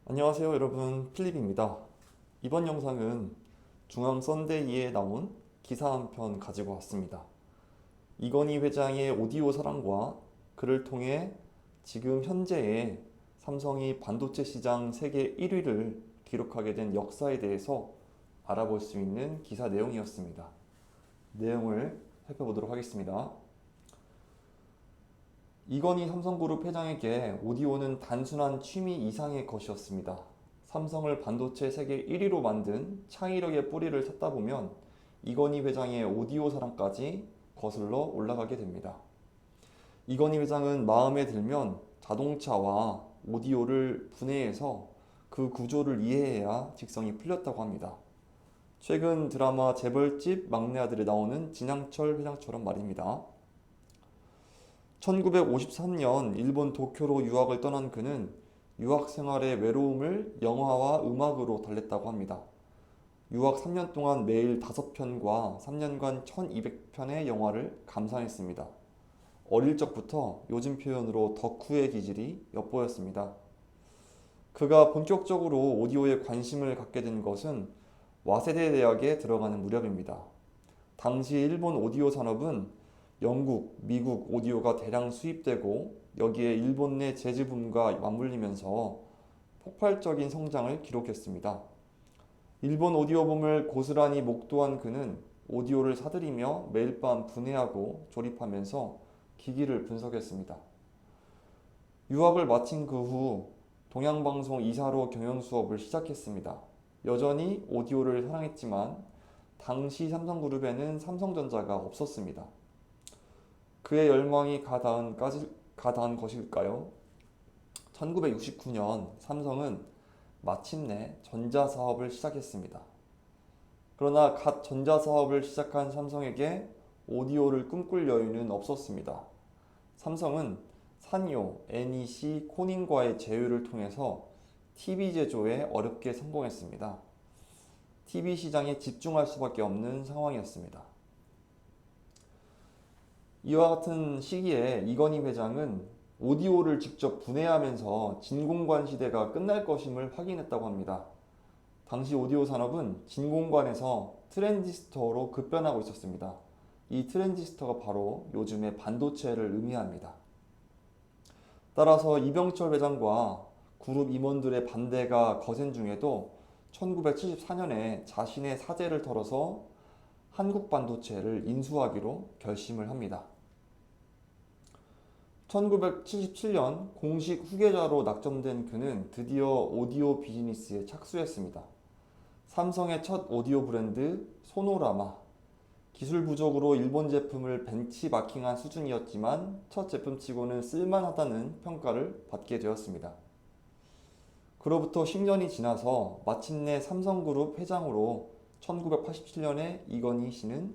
안녕하세요 여러분, 필립입니다. 이번 영상은 중앙 썬데이에 나온 기사 한 편 가지고 왔습니다. 이건희 회장의 오디오 사랑과 그를 통해 지금 현재의 삼성이 반도체 시장 세계 1위를 기록하게 된 역사에 대해서 알아볼 수 있는 기사 내용이었습니다. 내용을 살펴보도록 하겠습니다. 이건희 삼성그룹 회장에게 오디오는 단순한 취미 이상의 것이었습니다. 삼성을 반도체 세계 1위로 만든 창의력의 뿌리를 찾다 보면 이건희 회장의 오디오 사랑까지 거슬러 올라가게 됩니다. 이건희 회장은 마음에 들면 자동차와 오디오를 분해해서 그 구조를 이해해야 직성이 풀렸다고 합니다. 최근 드라마 재벌집 막내 아들에 나오는 진양철 회장처럼 말입니다. 1953년 일본 도쿄로 유학을 떠난 그는 유학 생활의 외로움을 영화와 음악으로 달랬다고 합니다. 유학 3년 동안 매일 5편과 3년간 1200편의 영화를 감상했습니다. 어릴 적부터 요즘 표현으로 덕후의 기질이 엿보였습니다. 그가 본격적으로 오디오에 관심을 갖게 된 것은 와세대 대학에 들어가는 무렵입니다. 당시 일본 오디오 산업은 영국, 미국 오디오가 대량 수입되고 여기에 일본 내 재즈붐과 맞물리면서 폭발적인 성장을 기록했습니다. 일본 오디오 붐을 고스란히 목도한 그는 오디오를 사들이며 매일 밤 분해하고 조립하면서 기기를 분석했습니다. 유학을 마친 그 후 동양방송 이사로 경영 수업을 시작했습니다. 여전히 오디오를 사랑했지만 당시 삼성그룹에는 삼성전자가 없었습니다. 그의 열망이 가닿은 것일까요? 1969년 삼성은 마침내 전자사업을 시작했습니다. 그러나 갓 전자사업을 시작한 삼성에게 오디오를 꿈꿀 여유는 없었습니다. 삼성은 산요, NEC, 코닝과의 제휴를 통해서 TV 제조에 어렵게 성공했습니다. TV 시장에 집중할 수밖에 없는 상황이었습니다. 이와 같은 시기에 이건희 회장은 오디오를 직접 분해하면서 진공관 시대가 끝날 것임을 확인했다고 합니다. 당시 오디오 산업은 진공관에서 트랜지스터로 급변하고 있었습니다. 이 트랜지스터가 바로 요즘의 반도체를 의미합니다. 따라서 이병철 회장과 그룹 임원들의 반대가 거센 중에도 1974년에 자신의 사재를 털어서 한국반도체를 인수하기로 결심을 합니다. 1977년 공식 후계자로 낙점된 그는 드디어 오디오 비즈니스에 착수했습니다. 삼성의 첫 오디오 브랜드 소노라마. 기술 부족으로 일본 제품을 벤치마킹한 수준이었지만 첫 제품치고는 쓸만하다는 평가를 받게 되었습니다. 그로부터 10년이 지나서 마침내 삼성그룹 회장으로 1987년에 이건희 씨는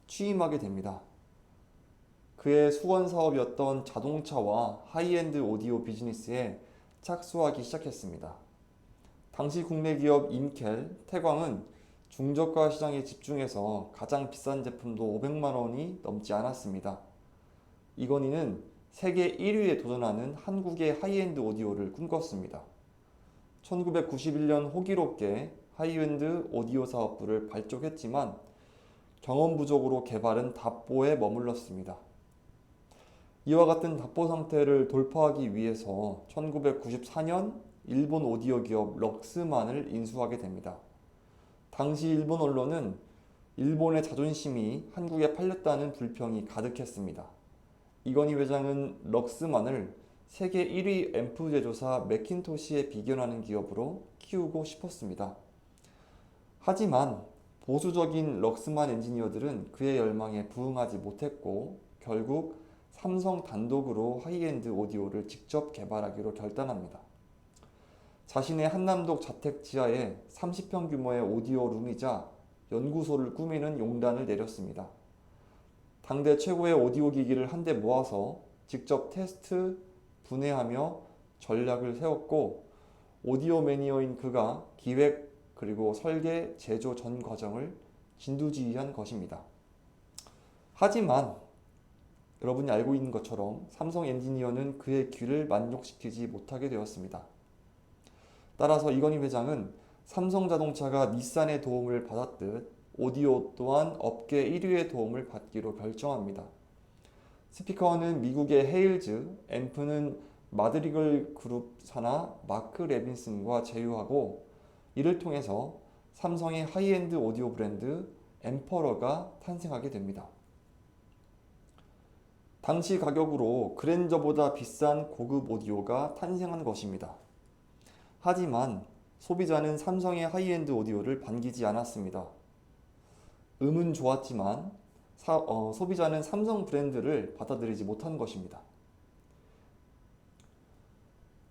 취임하게 됩니다. 그의 수원 사업이었던 자동차와 하이엔드 오디오 비즈니스에 착수하기 시작했습니다. 당시 국내 기업 인켈, 태광은 중저가 시장에 집중해서 가장 비싼 제품도 500만 원이 넘지 않았습니다. 이건희는 세계 1위에 도전하는 한국의 하이엔드 오디오를 꿈꿨습니다. 1991년 호기롭게 하이엔드 오디오 사업부를 발족했지만 경험 부족으로 개발은 답보에 머물렀습니다. 이와 같은 답보 상태를 돌파하기 위해서 1994년 일본 오디오 기업 럭스만을 인수하게 됩니다. 당시 일본 언론은 일본의 자존심이 한국에 팔렸다는 불평이 가득했습니다. 이건희 회장은 럭스만을 세계 1위 앰프 제조사 맥킨토시에 비견하는 기업으로 키우고 싶었습니다. 하지만 보수적인 럭스만 엔지니어들은 그의 열망에 부응하지 못했고 결국 삼성 단독으로 하이엔드 오디오를 직접 개발하기로 결단합니다. 자신의 한남동 자택 지하에 30평 규모의 오디오 룸이자 연구소를 꾸미는 용단을 내렸습니다. 당대 최고의 오디오 기기를 한데 모아서 직접 테스트, 분해하며 전략을 세웠고 오디오 매니어인 그가 기획 그리고 설계, 제조 전 과정을 진두지휘한 것입니다. 하지만 여러분이 알고 있는 것처럼 삼성 엔지니어는 그의 귀를 만족시키지 못하게 되었습니다. 따라서 이건희 회장은 삼성자동차가 닛산의 도움을 받았듯 오디오 또한 업계 1위의 도움을 받기로 결정합니다. 스피커는 미국의 헤일즈, 앰프는 마드리글 그룹 산하 마크 레빈슨과 제휴하고, 이를 통해서 삼성의 하이엔드 오디오 브랜드 엠퍼러가 탄생하게 됩니다. 당시 가격으로 그랜저보다 비싼 고급 오디오가 탄생한 것입니다. 하지만 소비자는 삼성의 하이엔드 오디오를 반기지 않았습니다. 음은 좋았지만 소비자는 삼성 브랜드를 받아들이지 못한 것입니다.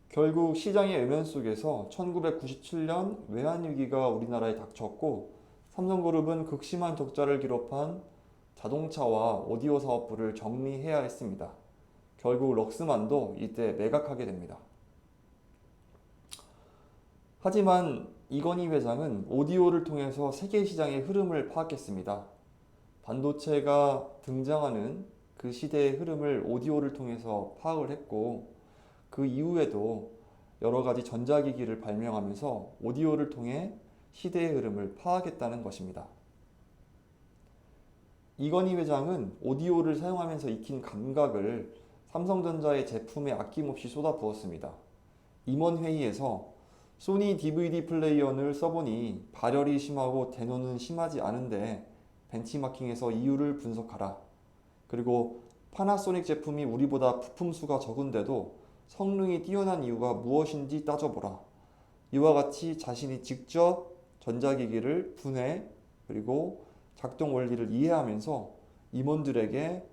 결국 시장의 외면 속에서 1997년 외환위기가 우리나라에 닥쳤고, 삼성그룹은 극심한 적자를 기록한 자동차와 오디오 사업부를 정리해야 했습니다. 결국 럭스만도 이때 매각하게 됩니다. 하지만 이건희 회장은 오디오를 통해서 세계 시장의 흐름을 파악했습니다. 반도체가 등장하는 그 시대의 흐름을 오디오를 통해서 파악을 했고, 그 이후에도 여러 가지 전자기기를 발명하면서 오디오를 통해 시대의 흐름을 파악했다는 것입니다. 이건희 회장은 오디오를 사용하면서 익힌 감각을 삼성전자의 제품에 아낌없이 쏟아부었습니다. 임원회의에서 소니 DVD 플레이어를 써보니 발열이 심하고 대노는 심하지 않은데 벤치마킹해서 이유를 분석하라. 그리고 파나소닉 제품이 우리보다 부품 수가 적은데도 성능이 뛰어난 이유가 무엇인지 따져보라. 이와 같이 자신이 직접 전자기기를 분해 그리고 작동 원리를 이해하면서 임원들에게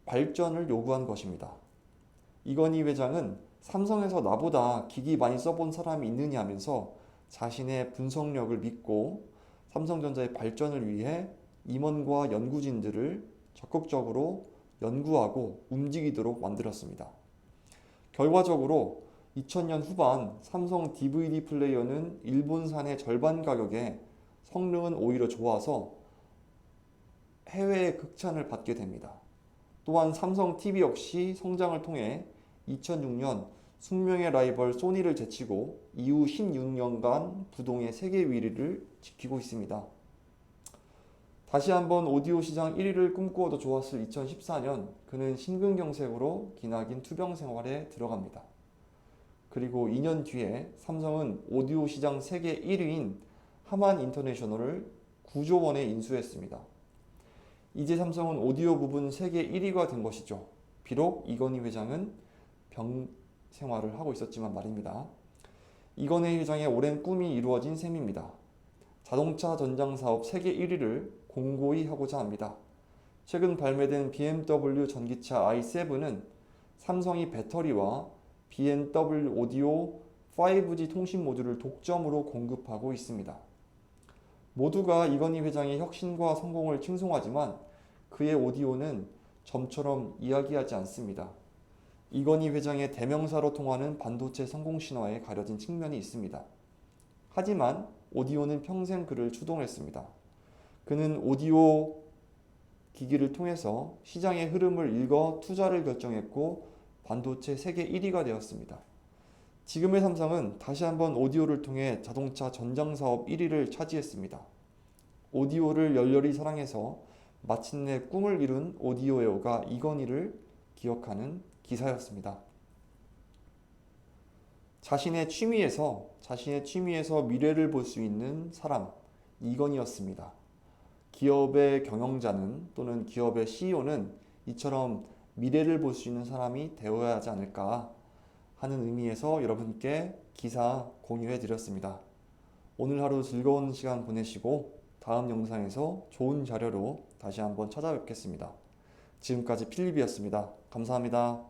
발전을 요구한 것입니다. 이건희 회장은 삼성에서 나보다 기기 많이 써본 사람이 있느냐 하면서 자신의 분석력을 믿고 삼성전자의 발전을 위해 임원과 연구진들을 적극적으로 연구하고 움직이도록 만들었습니다. 결과적으로 2000년 후반 삼성 DVD 플레이어는 일본산의 절반 가격에 성능은 오히려 좋아서 해외의 극찬을 받게 됩니다. 또한 삼성 TV 역시 성장을 통해 2006년 숙명의 라이벌 소니를 제치고 이후 16년간 부동의 세계 1위를 지키고 있습니다. 다시 한번 오디오 시장 1위를 꿈꾸어도 좋았을 2014년, 그는 심근경색으로 기나긴 투병 생활에 들어갑니다. 그리고 2년 뒤에 삼성은 오디오 시장 세계 1위인 하만 인터내셔널을 9조 원에 인수했습니다. 이제 삼성은 오디오 부분 세계 1위가 된 것이죠. 비록 이건희 회장은 병 생활을 하고 있었지만 말입니다. 이건희 회장의 오랜 꿈이 이루어진 셈입니다. 자동차 전장 사업 세계 1위를 공고히 하고자 합니다. 최근 발매된 BMW 전기차 i7은 삼성이 배터리와 BMW 오디오 5G 통신 모듈을 독점으로 공급하고 있습니다. 모두가 이건희 회장의 혁신과 성공을 칭송하지만 그의 오디오는 점처럼 이야기하지 않습니다. 이건희 회장의 대명사로 통하는 반도체 성공 신화에 가려진 측면이 있습니다. 하지만 오디오는 평생 그를 추동했습니다. 그는 오디오 기기를 통해서 시장의 흐름을 읽어 투자를 결정했고 반도체 세계 1위가 되었습니다. 지금의 삼성은 다시 한번 오디오를 통해 자동차 전장 사업 1위를 차지했습니다. 오디오를 열렬히 사랑해서 마침내 꿈을 이룬 오디오 애호가 이건희를 기억하는 기사였습니다. 자신의 취미에서 미래를 볼 수 있는 사람, 이건희였습니다. 기업의 경영자는 또는 기업의 CEO는 이처럼 미래를 볼 수 있는 사람이 되어야 하지 않을까 하는 의미에서 여러분께 기사 공유해 드렸습니다. 오늘 하루 즐거운 시간 보내시고 다음 영상에서 좋은 자료로 다시 한번 찾아뵙겠습니다. 지금까지 필립이었습니다. 감사합니다.